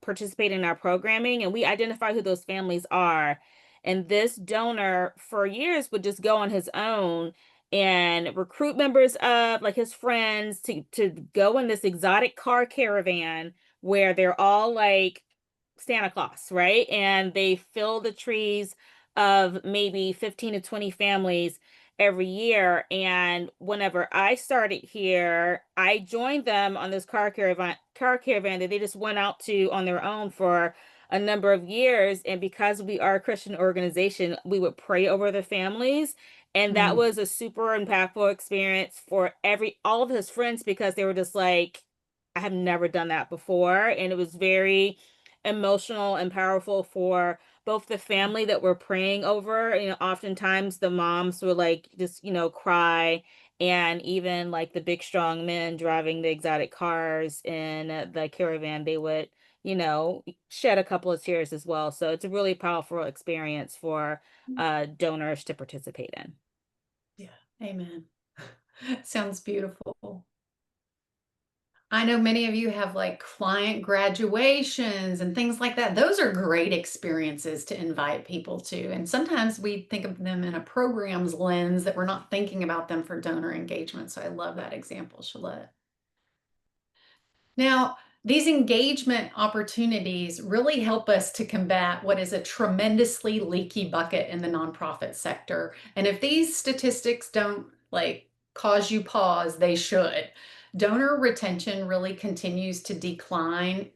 participate in our programming, and we identify who those families are. And this donor for years would just go on his own and recruit members of like his friends to go in this exotic car caravan where they're all like Santa Claus, right? And they fill the trees of maybe 15 to 20 families every year. And whenever I started here, I joined them on this car caravan that they just went out to on their own for a number of years. And because we are a Christian organization, we would pray over the families, and that was a super impactful experience for all of his friends, because they were just like, I have never done that before. And it was very emotional and powerful for both the family that we're praying over. Oftentimes the moms would like just, cry. And even like the big strong men driving the exotic cars in the caravan, they would, shed a couple of tears as well. So it's a really powerful experience for donors to participate in. Yeah, amen. Sounds beautiful. I know many of you have like client graduations and things like that. Those are great experiences to invite people to. And sometimes we think of them in a program's lens that we're not thinking about them for donor engagement. So I love that example, Shalette. Now, these engagement opportunities really help us to combat what is a tremendously leaky bucket in the nonprofit sector. And if these statistics don't like cause you pause, they should. Donor retention really continues to decline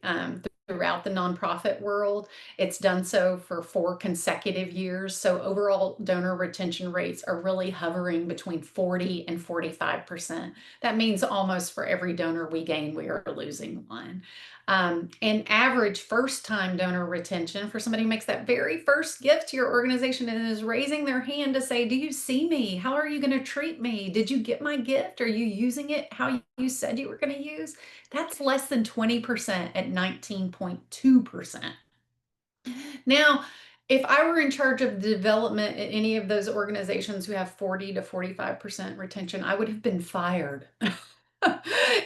throughout the nonprofit world. It's done so for 4 consecutive years. So overall donor retention rates are really hovering between 40 and 45%. That means almost for every donor we gain, we are losing one. And average first-time donor retention for somebody who makes that very first gift to your organization and is raising their hand to say, do you see me? How are you going to treat me? Did you get my gift? Are you using it how you said you were going to use? That's less than 20% at 19.2%. Now, if I were in charge of the development at any of those organizations who have 40 to 45% retention, I would have been fired.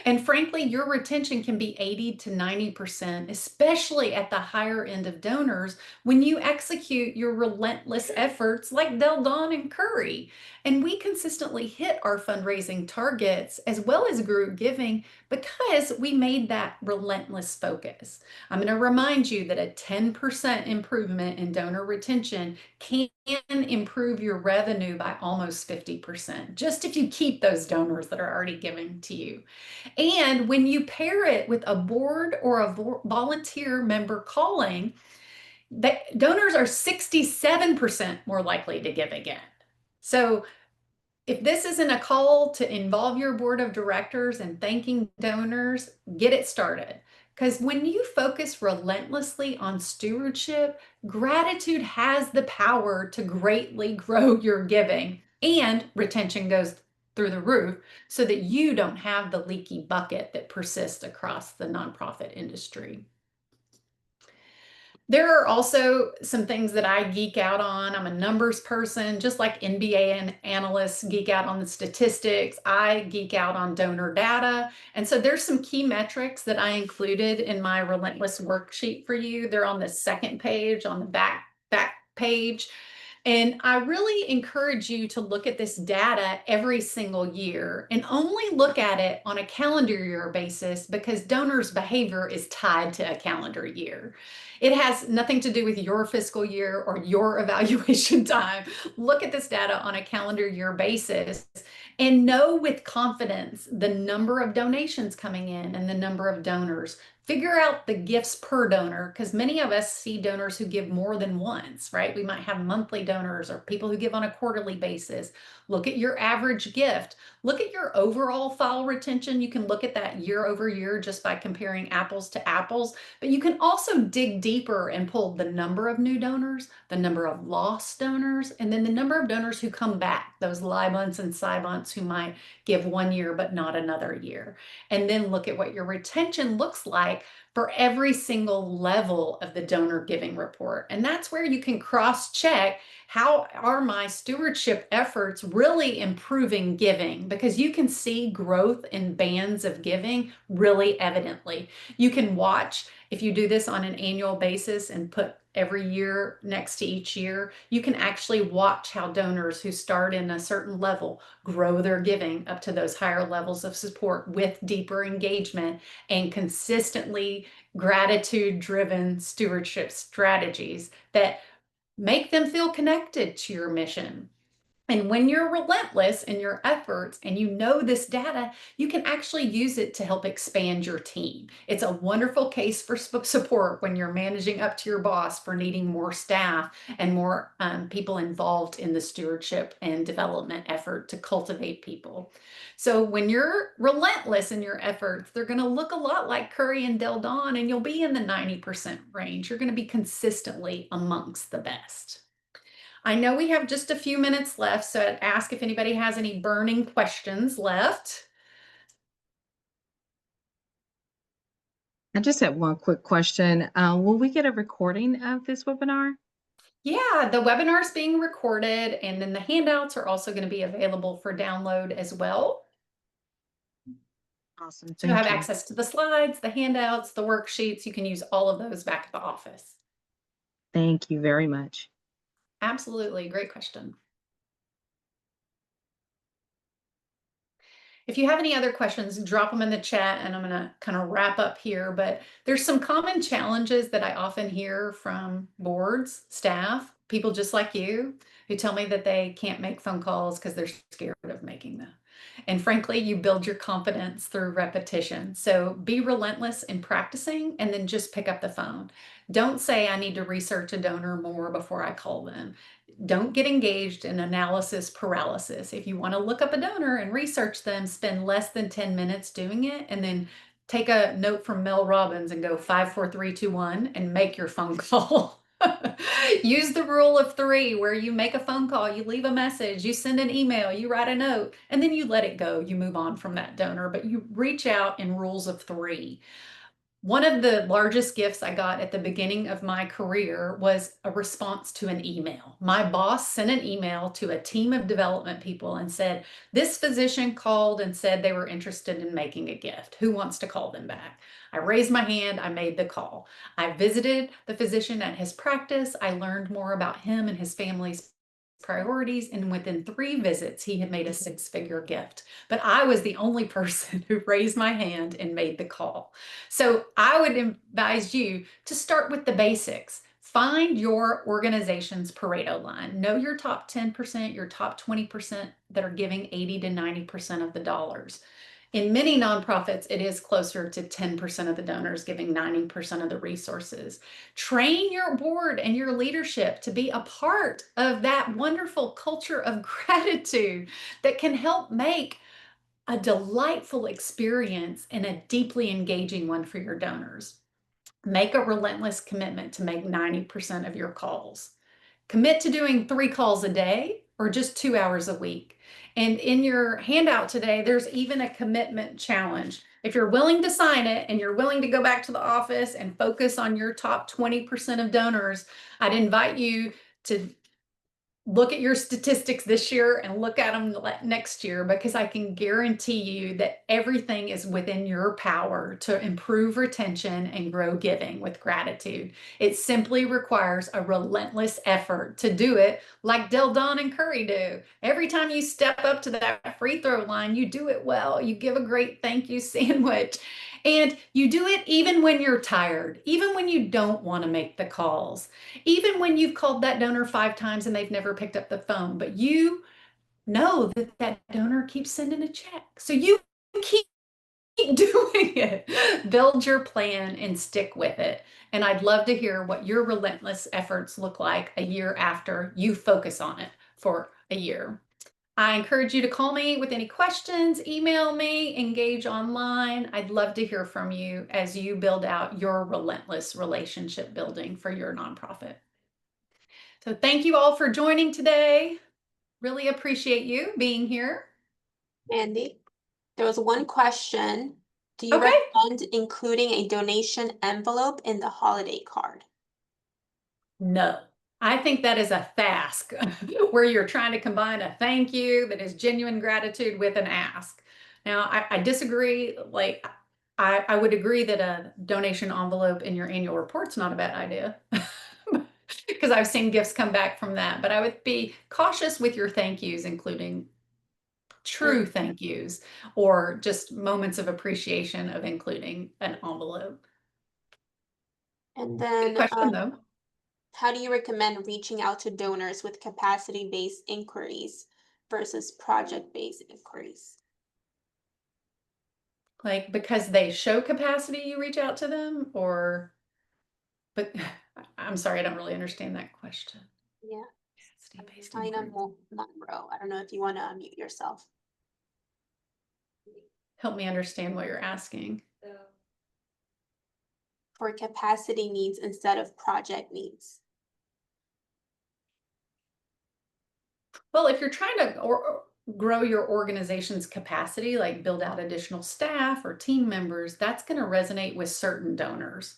And frankly, your retention can be 80 to 90%, especially at the higher end of donors when you execute your relentless efforts like Del Don and Curry. And we consistently hit our fundraising targets as well as group giving because we made that relentless focus. I'm going to remind you that a 10% improvement in donor retention can improve your revenue by almost 50%, just if you keep those donors that are already giving to you. And when you pair it with a board or a volunteer member calling, donors are 67% more likely to give again. So If this isn't a call to involve your board of directors in thanking donors, get it started. Because when you focus relentlessly on stewardship, gratitude has the power to greatly grow your giving, and retention goes through the roof so that you don't have the leaky bucket that persists across the nonprofit industry. There are also some things that I geek out on. I'm a numbers person, just like NBA and analysts geek out on the statistics. I geek out on donor data. And so there's some key metrics that I included in my Relentless worksheet for you. They're on the second page, on the back page. And I really encourage you to look at this data every single year and only look at it on a calendar year basis, because donors' behavior is tied to a calendar year. It has nothing to do with your fiscal year or your evaluation time. Look at this data on a calendar year basis and know with confidence the number of donations coming in and the number of donors. Figure out the gifts per donor, because many of us see donors who give more than once, right? We might have monthly donors or people who give on a quarterly basis. Look at your average gift. Look at your overall file retention. You can look at that year over year just by comparing apples to apples, but you can also dig deeper and pull the number of new donors, the number of lost donors, and then the number of donors who come back, those Libunts and Sibunts who might give 1 year but not another year. And then look at what your retention looks like for every single level of the donor giving report. And that's where you can cross-check, how are my stewardship efforts really improving giving? Because you can see growth in bands of giving really evidently. You can watch, if you do this on an annual basis and put every year next to each year, you can actually watch how donors who start in a certain level grow their giving up to those higher levels of support with deeper engagement and consistently gratitude-driven stewardship strategies that make them feel connected to your mission. And when you're relentless in your efforts and you know this data, you can actually use it to help expand your team. It's a wonderful case for support when you're managing up to your boss for needing more staff and more people involved in the stewardship and development effort to cultivate people. So when you're relentless in your efforts, they're going to look a lot like Curry and Del Don, and you'll be in the 90% range. You're going to be consistently amongst the best. I know we have just a few minutes left, so I'd ask if anybody has any burning questions left. I just have one quick question. Will we get a recording of this webinar? Yeah, the webinar is being recorded, and then the handouts are also going to be available for download as well. Awesome. So you have Thank you. access to the slides, the handouts, the worksheets. You can use all of those back at the office. Thank you very much. Absolutely. Great question. If you have any other questions, drop them in the chat, and I'm going to kind of wrap up here. But there's some common challenges that I often hear from boards, staff, people just like you, who tell me that they can't make phone calls because they're scared of making them. And frankly, you build your confidence through repetition. So be relentless in practicing and then just pick up the phone. Don't say, I need to research a donor more before I call them. Don't get engaged in analysis paralysis. If you want to look up a donor and research them, spend less than 10 minutes doing it, and then take a note from Mel Robbins and go 5, 4, 3, 2, 1 and make your phone call. Use the rule of 3, where you make a phone call, you leave a message, you send an email, you write a note, and then you let it go. You move on from that donor, but you reach out in rules of 3. One of the largest gifts I got at the beginning of my career was a response to an email. My boss sent an email to a team of development people and said, this physician called and said they were interested in making a gift. Who wants to call them back? I raised my hand, I made the call. I visited the physician at his practice. I learned more about him and his family's priorities, and within 3 visits, he had made a 6-figure gift. But I was the only person who raised my hand and made the call. So I would advise you to start with the basics. Find your organization's Pareto line. Know your top 10%, your top 20% that are giving 80 to 90% of the dollars. In many nonprofits, it is closer to 10% of the donors giving 90% of the resources. Train your board and your leadership to be a part of that wonderful culture of gratitude that can help make a delightful experience and a deeply engaging one for your donors. Make a relentless commitment to make 90% of your calls. Commit to doing 3 calls a day or just 2 hours a week. And in your handout today, there's even a commitment challenge. If you're willing to sign it and you're willing to go back to the office and focus on your top 20% of donors, I'd invite you to look at your statistics this year and look at them next year, because I can guarantee you that everything is within your power to improve retention and grow giving with gratitude. It simply requires a relentless effort to do it like Del Don and Curry do. Every time you step up to that free throw line, you do it well. You give a great thank you sandwich. And you do it even when you're tired, even when you don't want to make the calls, even when you've called that donor 5 times and they've never picked up the phone, but you know that that donor keeps sending a check. So you keep doing it. Build your plan and stick with it. And I'd love to hear what your relentless efforts look like a year after you focus on it for a year. I encourage you to call me with any questions, email me, engage online. I'd love to hear from you as you build out your relentless relationship building for your nonprofit. So thank you all for joining today. Really appreciate you being here. Mandy, there was one question. Do you Okay. recommend including a donation envelope in the holiday card? No, I think that is a task where you're trying to combine a thank you that is genuine gratitude with an ask. Now, I disagree. Like, I would agree that a donation envelope in your annual report's not a bad idea, because I've seen gifts come back from that. But I would be cautious with your thank yous, including true thank yous or just moments of appreciation of including an envelope. And Good then, question, though. how do you recommend reaching out to donors with capacity-based inquiries versus project-based inquiries? Like, because they show capacity, you reach out to them, or, but I'm sorry, I don't really understand that question. Yeah. Capacity-based Ina inquiries. Monroe. I don't know if you want to unmute yourself. Help me understand what you're asking. For capacity needs instead of project needs. Well, if you're trying to grow your organization's capacity, like build out additional staff or team members, that's going to resonate with certain donors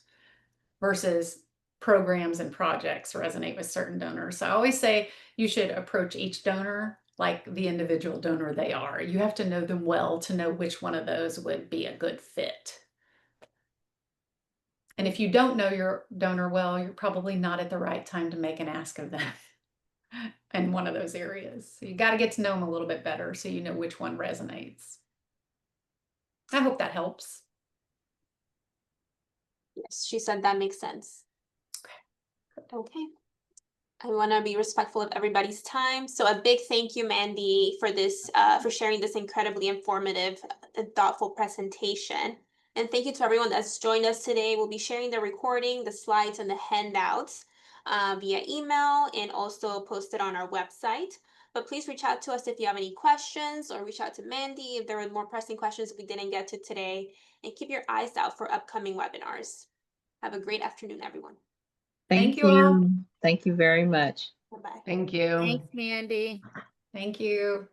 versus programs and projects resonate with certain donors. So I always say you should approach each donor like the individual donor they are. You have to know them well to know which one of those would be a good fit. And if you don't know your donor well, you're probably not at the right time to make an ask of them in one of those areas. So you got to get to know them a little bit better so you know which one resonates. I hope that helps. Yes, she said that makes sense. Okay. I want to be respectful of everybody's time. So a big thank you, Mandy, for this, for sharing this incredibly informative and thoughtful presentation. And thank you to everyone that's joined us today. We'll be sharing the recording, the slides, and the handouts via email and also posted on our website. But please reach out to us if you have any questions, or reach out to Mandy if there were more pressing questions we didn't get to today. And keep your eyes out for upcoming webinars. Have a great afternoon, everyone. Thank you all. Thank you very much. Bye-bye. Thank you. Thanks, Mandy. Thank you.